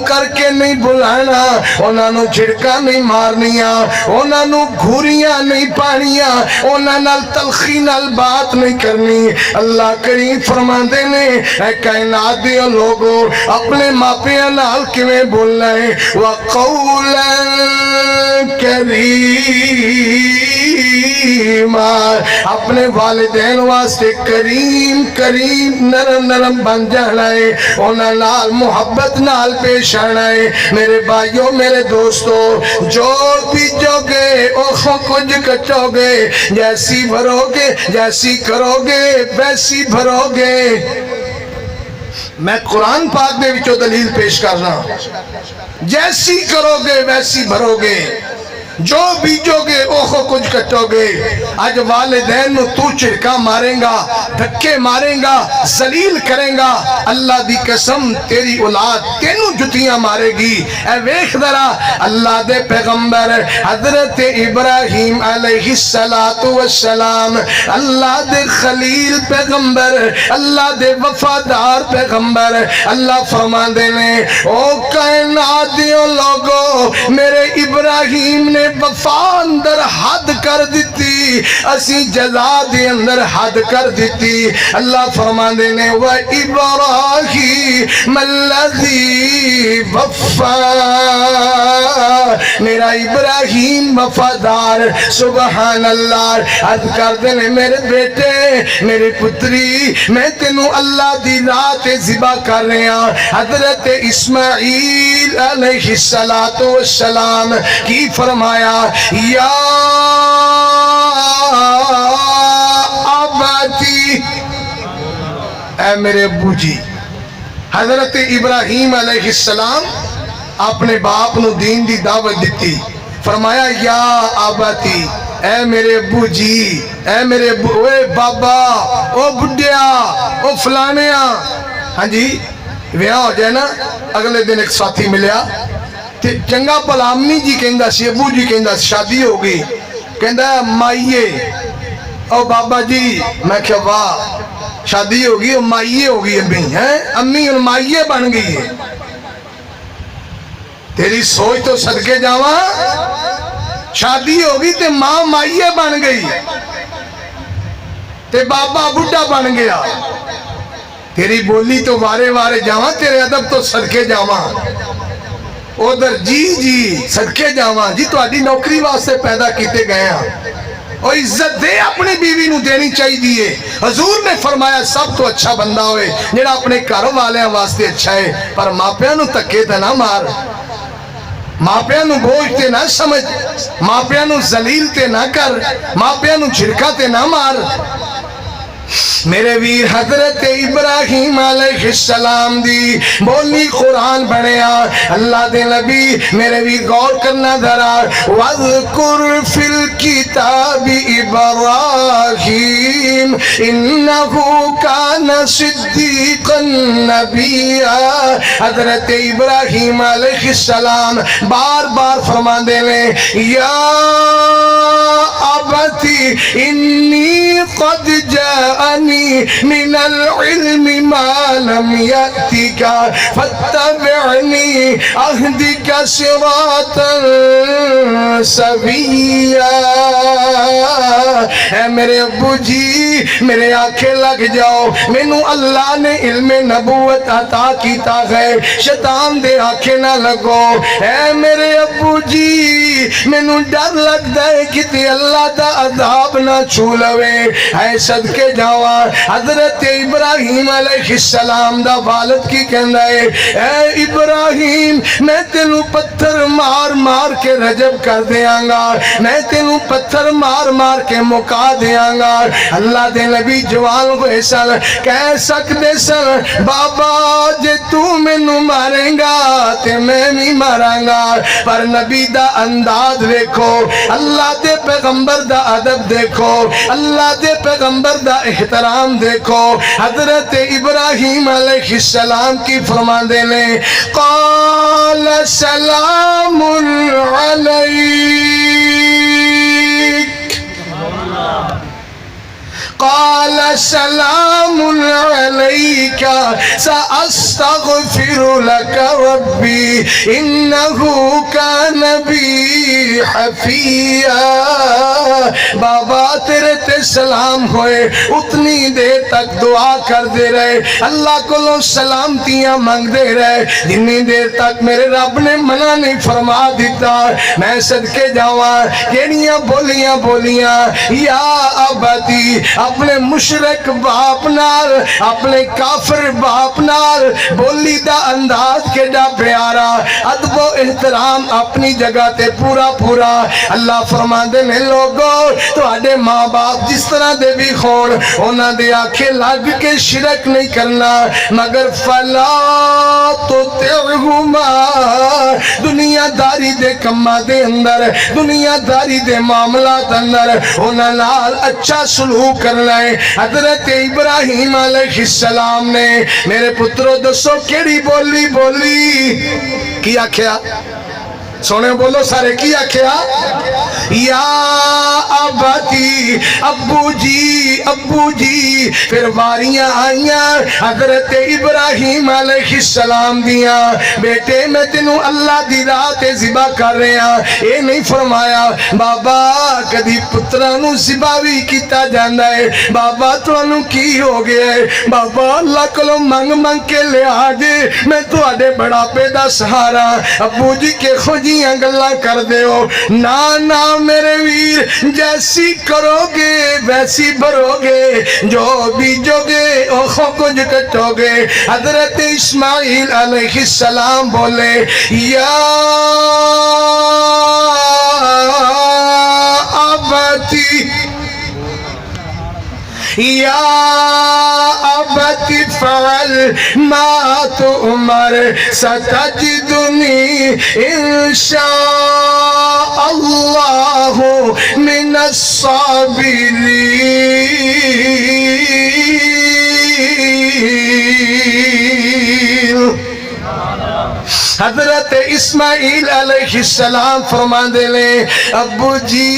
کر کے نہیں بلانا، انہاں نو جھڑکا نہیں مارنیاں، انہاں نو گھوریاں نہیں پانیاں، انہاں نال تلخی نال بات نہیں کرنی۔ اللہ کریم فرماندے نے، اے کائنات دے لوگو، اپنے ماپیاں نال کیویں بولنا ہے، وَقَوْلًا کریما، اپنے والدین واسطے کریم کریم نرم نرم بن جانا ہے، انہاں نال محبت نال پیش آنا ہے۔ میرے بھائیوں، میرے دوستو، جو بیجو گے اوہ کچھ کٹو گے، جیسی بھرو گے، جیسی کرو گے ویسی بھرو گے۔ میں قرآن پاک دے وچوں دلیل پیش کرنا، جیسی کرو گے ویسی بھرو گے، جو بیجو گے اوہو کچھ کٹو گے۔ آج والدین نو تو چرکا ماریں گا، دھکے ماریں گا، ذلیل کریں گا، اللہ دی قسم تیری اولاد تینوں جتیاں مارے گی۔ اے ویکھ ذرا، اللہ دے پیغمبر حضرت ابراہیم علیہ السلام، اللہ دے خلیل پیغمبر، اللہ دے وفادار پیغمبر، اللہ فرماندے نے، او کائنات دیو لوگو، میرے ابراہیم نے وفا اندر حد کر دیتی، اسی جزا دے اندر حد کر دیتی۔ اللہ فرماندے نے وَإِبْرَاهِيمَ الَّذِي وَفَّى، میرا ابراہیم وفادار، سبحان اللہ۔ عرض کر دینے میرے بیٹے، میرے پتری، میں تینوں اللہ دی راہ تے ذبح کر رہے ہیں۔ حضرت اسماعیل علیہ السلام کی فرمایا یا اباتی، اے میرے ابو جی۔ حضرت ابراہیم علیہ السلام اپنے باپ نو دین دی دعوت دیتی، فرمایا یا اباتی، اے میرے ابو جی، اے میرے ابو، اے بابا، او بڈیا، او فلانیا۔ ہاں جی ویاہ ہو جائے نا، اگلے دن ایک ساتھی ملیا تے چنگا پلا امی جی کہندا سی، ابو جی کہندا سی، شادی ہو گئی، کہندا مائیے، او بابا جی، میں کہا واہ شادی ہو گئی، مائیے ہو گئی، امی اور مائیے بن گئی ہے۔ تیری سوچ تو صدقے جاواں، شادی ہو گئی تے ماں مائیے بن گئی تے بابا بڈھا بن گیا۔ تیری بولی تو وارے وارے جاواں، تیرے ادب تو صدقے جاواں، ادھر جی جی صدقے جاواں جی، تہاڈی نوکری واسطے پیدا کیتے گئے ہیں، اور عزت دے اپنی بیوی نو دینی چاہیے۔ حضور نے فرمایا سب تو اچھا بندہ ہوئے جڑا اپنے گھر والے واسطے اچھا ہے، پر ماپیاں نو تکے تے نہ مار، ماپیاں نو بوجھ تے نہ سمجھ، ماپیاں نو ذلیل تے نہ کر، ماپیاں نو جھڑکا تے نہ مار۔ میرے ویر حضرت ابراہیم علیہ السلام دی بولی قرآن بنیا، اللہ دے نبی میرے ویر غور کرنا ذرا۔ وَاذْكُرْ فِي الْكِتَابِ إِبْرَاهِيمَ إِنَّهُ كَانَ صِدِّيقًا نَبِيًّا۔ حضرت ابراہیم علیہ السلام بار بار فرما دے لیں یا ابتی انی قد جاءنی من العلم ما لم یأتک فاتبعنی اہدک صراطا سویا۔ اے میرے ابو جی میرے آنکھیں لگ جاؤ، مینوں اللہ نے علم نبوت عطا کیتا ہے، شیطان دے آنکھیں نہ لگو۔ اے میرے ابو جی مینوں ڈر لگدا ہے کتے اللہ دا عذاب نہ چھو لوے، اے صدقے جاواں۔ حضرت ابراہیم علیہ السلام دا والد کی کہندا ہے اے ابراہیم میں تینوں پتھر مار مار کے رجب کر دیاں گا، میں تینوں پتھر مار مار کے مکا دیاں گا۔ اللہ دے نبی جوان ہوئے سن، کہہ سکتے سن بابا جے تو مینوں مارے گا تے میں بھی ماراں گا، پر نبی دا انداز دیکھو، اللہ دے پیغمبر دا ادب دیکھو، اللہ دے پیغمبر دا احترام دیکھو۔ حضرت ابراہیم علیہ السلام کی فرما دے لیں قال سلام علیک، قال سلام علیک سأستغفر لك ربی انہو کان بی حفیا۔ بابا تیرے تے سلام ہوئے، اتنی دیر تک دعا کر دے رہے، اللہ کو سلامتیاں مانگ دے رہے، جنی دیر تک میرے رب نے منع نہیں فرما دیتا۔ میں صدقے جاواں کیڑیاں بولیاں بولیاں یا ابتی، اپنے مشرک باپ نال، اپنے کافر باپ نال بولی دا انداز کیڑا پیارا، ادب و احترام اپنی جگہ تے پورا پورا۔ اللہ فرماندے نے لوگو تواڈے ماں باپ جس طرح دے بھی خون، انہاں دے آنکھیں لگ کے شرک نہیں کرنا، مگر فلا تطعہما، دنیا داری دے کماں دے اندر، دنیا داری دے معاملات اندر انہاں نال اچھا سلوک کرنا ہے۔ حضرت ابراہیم علیہ السلام نے میرے پترو دسو کیڑی بولی بولی؟ کی آکھیا؟ سونے بولو سارے کی آکھیا؟ یا ابتی، ابو جی، پھر واریاں آئیاں حضرت ابراہیم علیہ السلام دیاں، بیٹے میں تینوں اللہ دی راہ تے ذبح کر رہے ہیں۔ اے نہیں فرمایا بابا کدی پترانوں ذبح بھی کیتا جاندا ہے، بابا تانوں کی ہو گیا ہے؟ بابا اللہ کولوں منگ منگ کے لیا جے، میں تواڈے بڑھاپے دا سہارا۔ ابو جی کے خوجیاں گلاں کر دیو، نا میرے ویر، جیسی کرو گے ویسی بھرو گے، جو بیجو گے اوخوں کچھ کٹو گے۔ حضرت اسماعیل علیہ السلام بولے یا ابتی، یا ابت فعل ما تؤمر ستجدنی انشاء اللہ من الصابرین۔ حضرت اسماعیل علیہ السلام فرما دے لیں ابو جی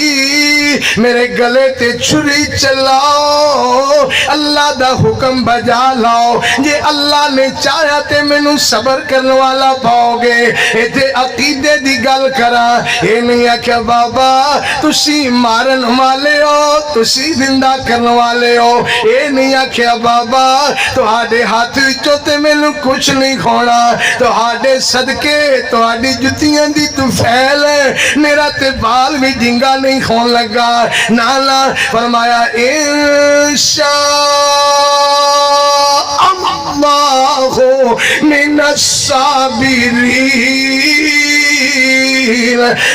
میرے گلے تے چھری چلاؤ، اللہ دا حکم بجا لاؤ، جے اللہ نے چاہیا تے مینوں صبر کرنے والا پاؤ گے۔ ایتھے عقیدے دی گل کرا، اے نہیں آکھیا بابا تسی مارن والے ہو، تسی زندہ کرنے والے ہو، اے نہیں آکھیا بابا تہاڈے ہاتھ وچوں تے مینوں کچھ نہیں کھونا، تہاڈے صدقے تہاڈی جتیاں دی تو فیل ہے، میرا تے بال بھی ڈنگا نہیں کھون لگا۔ نانا فرمایا انشاء اللہ من الصابرین،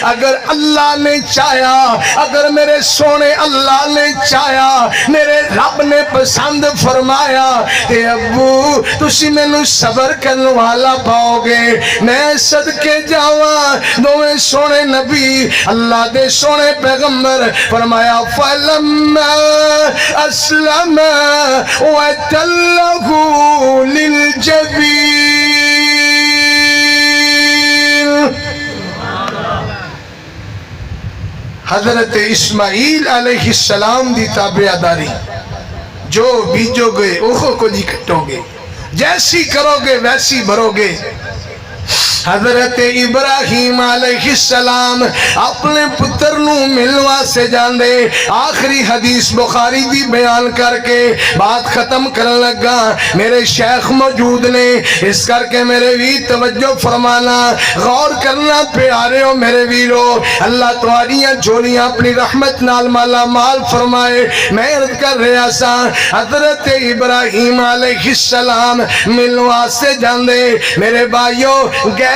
اگر اللہ نے چاہیا، اگر میرے سونے اللہ نے چاہیا، میرے رب نے پسند فرمایا تے ابو تسی مینوں صبر کرنے والا پاؤ گے۔ میں صدقے جاواں دوویں سونے نبی اللہ دے سونے پیغمبر فرمایا فلما اسلم وتلہ للجبین، حضرت اسماعیل علیہ السلام دی تابعداری، جو بیجو گے اوخو کو نہیں کٹو گے، جیسی کرو گے ویسی بھرو گے۔ حضرت ابراہیم علیہ السلام اپنے پتر نو ملوا سے جاندے، آخری حدیث بخاری دی بیان کر کے بات ختم کرن لگا۔ میرے شیخ موجود نے، اس کر کے میرے بھی توجہ فرمانا، غور کرنا پیارے ہو میرے ویرو، اللہ تمہاریاں جھولیاں اپنی رحمت نال مالا مال فرمائے۔ میں عرض کر رہا سا حضرت ابراہیم علیہ السلام ملوا سے جاندے، میرے بھائیو گئے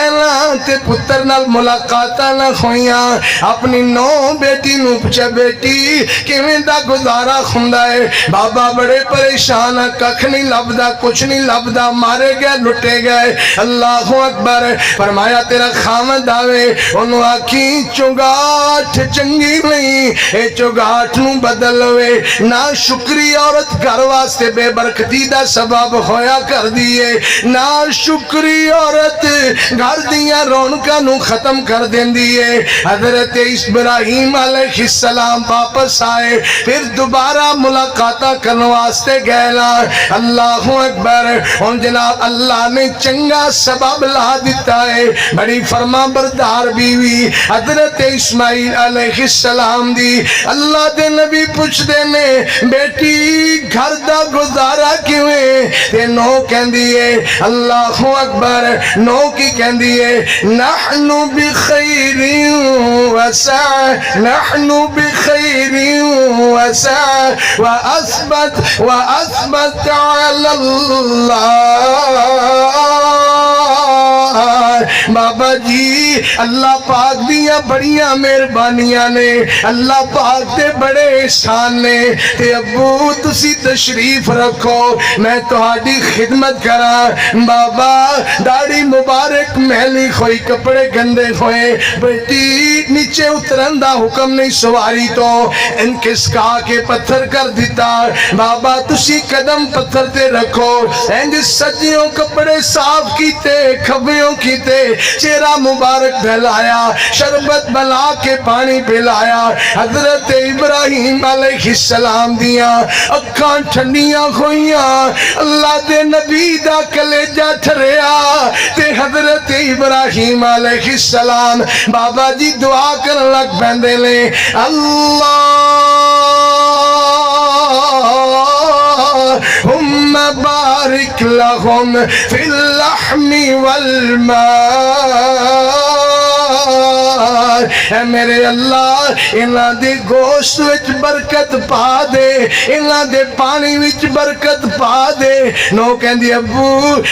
تے پتر نال ملاقاتاں نہ ہویاں، اپنی نو بیٹی نو پوچھا بیٹی کیویں دا گزارا ہوندا ہے؟ بابا بڑے پریشان، ککھ نہیں لبدا، کچھ نہیں لبدا، مارے گئے لٹے گئے۔ اللہ اکبر، فرمایا تیرا خامد آوے، انہوں آکھی چنگاٹھ چنگی نہیں، اے چنگاٹھ نو بدل ہوئے، نہ شکری عورت گھر واسطے بے برکتی دا سبب ہویا کر دیئے، نہ شکری عورت گھر دیاں رونقاں نو ختم کر دین دیئے۔ حضرت ابراہیم علیہ السلام واپس آئے، پھر دوبارہ ملاقاتہ کرنے واسطے گئلا۔ اللہ اکبر، ان جناب اللہ نے چنگا سبب لا دیتا ہے، بڑی فرما بردار بیوی حضرت اسماعیل علیہ السلام دی۔ اللہ دے نبی پوچھ دینے بیٹی گھر دا گزارا کیویں؟ تے نو کہن دیئے، اللہ اکبر، نو کی کہن دیئے نحن بخیر وسع، نحن بخیر وسع وأثبت على اللہ۔ بابا جی اللہ پاک دیاں بڑیاں مہربانیاں نے، اللہ پاک دے بڑے احسان نے، تے ابو تسی تشریف رکھو میں تہاڈی خدمت کراں۔ بابا داڑھی مبارک میلی ہوئی، کپڑے گندے ہوئے، بیٹی نیچے اترن دا حکم نہیں، سواری تو ان کسکا کے پتھر کر دیتا۔ بابا تسی قدم پتھر تے رکھو، انج سجیوں کپڑے صاف کیتے، کھبیوں کیتے، چہرہ مبارک پھیلایا، شربت بنا کے پانی پلایا، حضرت ابراہیم علیہ السلام دیاں اکھاں ٹھنڈیاں ہوئیاں، اللہ دے نبی دا کلیجہ ٹھریا تے حضرت ابراہیم علیہ السلام بابا جی دعا کر لگ پیندے لے، اللہم بارک لہم فی اللحم والماء، اے میرے اللہ انہاں دے گوشت وچ برکت پا دے، انہاں دے پانی وچ برکت پا دے۔ نو کہندی ابو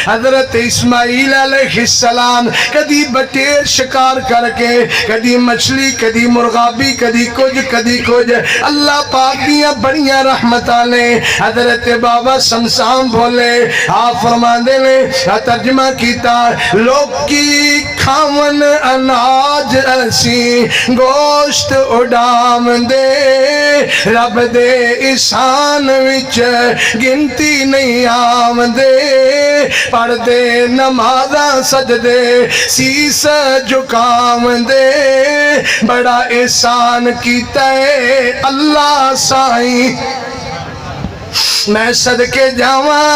حضرت اسماعیل علیہ السلام کدی بٹیر شکار کر کے، کدی مچھلی، کدی مرغابی، کدی کچھ اللہ پاک دیاں بڑیاں رحمتاں نے حضرت بابا سمسام بولے آپ فرماندے نے ترجمہ کیتا، لوکی کھاون اناج اسی گوشت اڈام دے، رب دے احسان وچ گنتی نہیں آم دے، پڑھ دے نمازاں سجدے سیس جھکام دے، بڑا احسان کیتا ہے اللہ سائیں۔ میں صدقے جاواں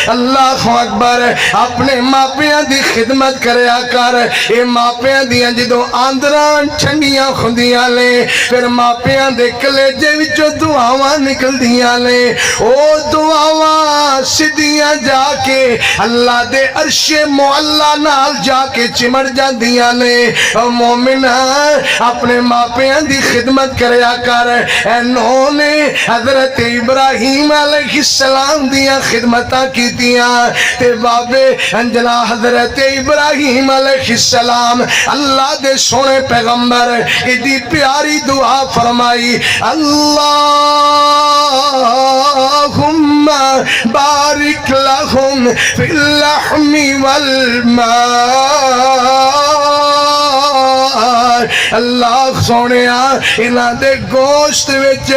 اللہ اکبر، اپنے ماپیاں دی خدمت کریا کر، اے ماپیاں دیاں جدوں آندران ٹھنڈیاں خوندیاں لے، پھر ماپیاں دے کلیجے وچوں دعاواں نکل دیاں لے، او دعاواں سدیاں جا کے اللہ دے عرش معلا نال جا کے چمڑ جاندیاں لے۔ او مومنہ اپنے ماپیاں دی خدمت کریا کر، اے نو نے حضرت ابراہیم علیہ السلام دیاں خدمتاں کیتیاں تے بابے انجلا حضرت ابراہیم علیہ السلام اللہ دے سونے پیغمبر ایڈی پیاری دعا فرمائی، اللہم بارک لہم فی اللحم والماء، اللہ سونیا انہاں دے گوشت وچ،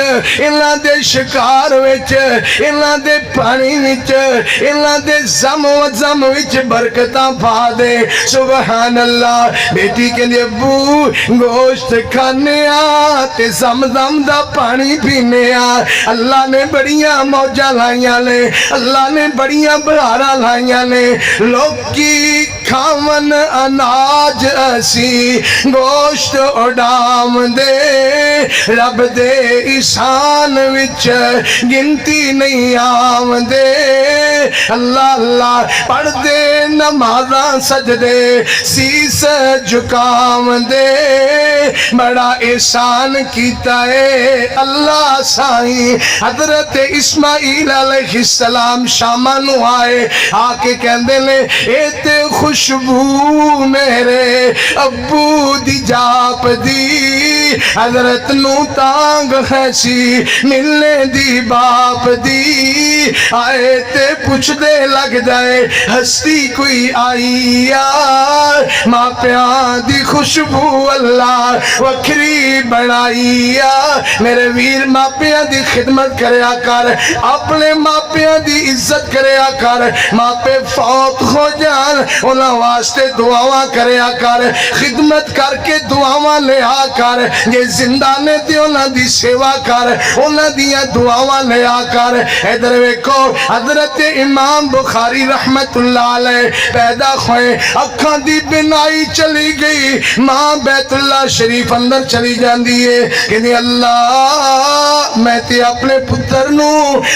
انہاں دے شکار وچ، انہاں دے پانی وچ، انہاں دے زم و زم وچ برکتاں پا دے۔ سبحان اللہ۔ بیٹی کے لیے ابو گوشت کھانے تے زم زم دا پانی پینے اللہ نے بڑیاں موجہ لائیاں نے، اللہ نے بڑیاں بہارا لائیاں نے، لوکی کھاون اناج اسی گوشت اڈام دے، رب دے احسان وچ گنتی نہیں آم دے، اللہ اللہ پڑھ دے نمازاں سجدے سیس جھکام دے، بڑا احسان کیتا ہے اللہ سائیں۔ حضرت اسماعیل علیہ السلام شامہ نو آئے، آ کے کہندے لے اے تے خوشبو میرے ابو دی جاپ دی، حضرت نو تانگ خیسی ملنے دی باپ دی، آئے تے پوچھ دے لگ جائے ہستی کوئی آئی یار، ماں پیان دی خوشبو اللہ وکری بنائی یار۔ میرے ویر ماں پیان دی خدمت کریا کر، اپنے ماں پیان دی عزت کریا کر، ماں پہ فوت ہو جان انہاں واسطے دعاواں کریا کر، خدمت کر کے دعاواں لے آ کر، یہ زندہ نے دی انہاں دی سیوا کر، انہاں دیاں دعاواں لے آ کر۔ ادھر ویکھو حضرت امام بخاری رحمت اللہ علیہ پیدا ہوئے، اکھاں دی بینائی چلی گئی، ماں بیت اللہ شریف اندر چلی جاندی ہے کہ اللہ میں تے اپنے پتر نو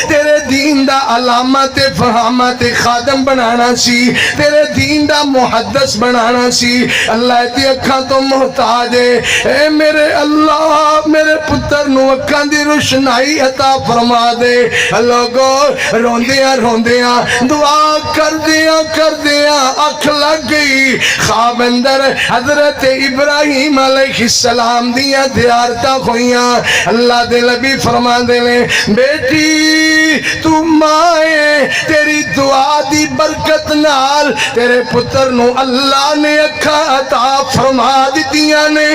تیرے دین دا علامت فہامت خادم بنانا سی، تیرے دین دا محدث بنانا سی، اللہ تی اکھاں تو محتاج ہے، اے میرے اللہ میرے پتر نو اکھاں دی روشنائی عطا فرما دے۔ لوگو روندیاں روندیاں دعا کر دیاں اکھ لگ گئی، خواب اندر حضرت ابراہیم علیہ السلام دیاں زیارتاں ہوئیاں، اللہ دے نبی فرما دے لے بیٹی تو مائے تیری دعا دی برکت نال تیرے پتر نو اللہ نے اکھاں عطا فرما دتیاں نے۔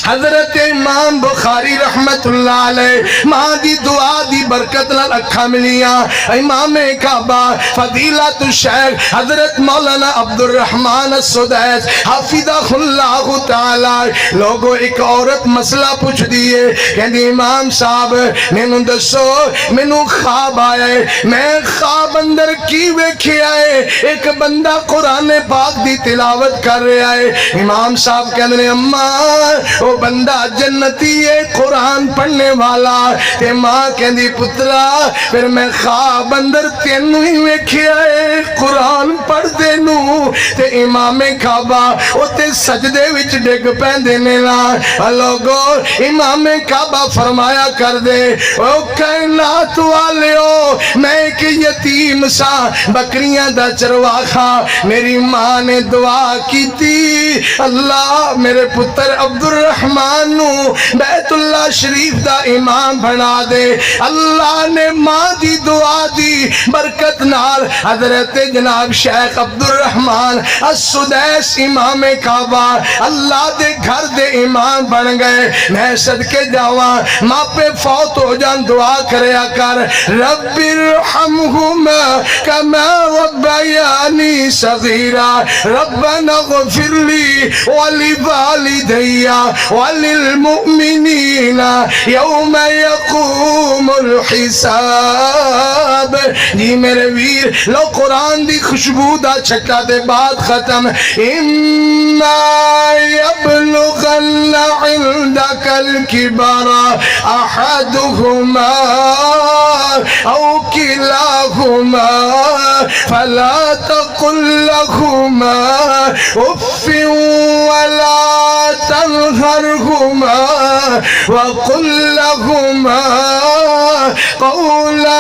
حضرت امام بخاری رحمت اللہ علیہ ماں دی دعا دی برکت نال اکھا ملیاں امام کعبہ فضیلت الشیخ حضرت مولانا عبد الرحمن السدیس حفظہ اللہ تعالی لوگوں ایک عورت مسئلہ پوچھ دیئے کہندی امام صاحب مینوں دسو مینوں خواب آیا ہے میں خواب اندر کی ویکھیا ہے ایک بندہ قرآن پاک دی تلاوت کر رہا ہے امام صاحب کہندے اماں وہ بندہ جنتی ہے قرآن پڑھنے والا تے ماں کہندی پترا پھر میں خواب اندر تینوں ہی ویکھیا ہے قرآن پڑھ دے نو تے امام کعبہ او تے سجدے وچ ڈگ پیندے نے نا لوگو امام کعبہ فرمایا کر دے او کائنات والیو میں ایک یتیم سا بکریاں دا چرواخا میری ماں نے دعا کی تھی اللہ میرے پتر عبد الرحمن نو بیت اللہ شریف دا امام بنا دے اللہ نے ماں دی دعا دی برکت نال حضرت جناب شیخ عبد الرحمن السدیس امام کعبہ اللہ دے گھر دے امام بن گئے میں صدقے جاواں ماں پہ فوت ہو جان دعا کریا کر رب ارحمہما کما ربیانی صغیرا ربنا اغفر لی ولوالدی وللمؤمنین یوم یقوم الحساب جی میرے ویر لو قرآن دی خوشبو دا چھٹا دے بعد ختم اما یبلغن عندک الکبر احدہما او کلاہما فلا تقل لہما اف ولا تنہرہما وقل لہما قولا